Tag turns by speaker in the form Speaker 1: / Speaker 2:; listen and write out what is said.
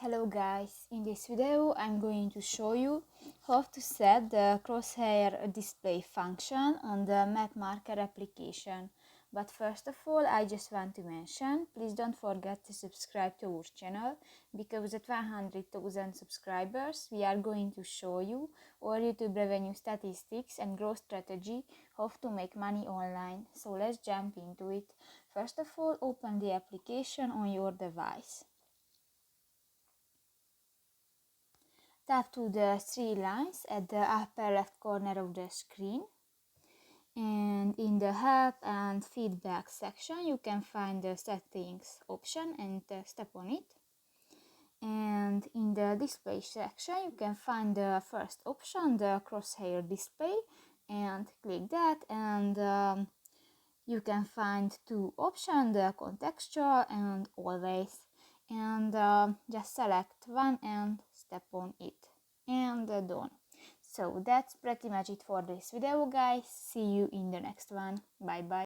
Speaker 1: Hello guys, in this video I'm going to show you how to set the crosshair display function on the map marker application. But first of all, I just want to mention, please don't forget to subscribe to our channel, because at 100,000 subscribers we are going to show you our YouTube revenue statistics and growth strategy, how to make money online. So let's jump into it. First of all, open the application on your device. Tap to the three lines at the upper left corner of the screen, and in the help and feedback section you can find the settings option and step on it. And in the display section you can find the first option, the crosshair display, and click that, and you can find two options, the contextual and always, and just select one and step on it, and done. So that's pretty much it for this video guys. See you in the next one. Bye bye.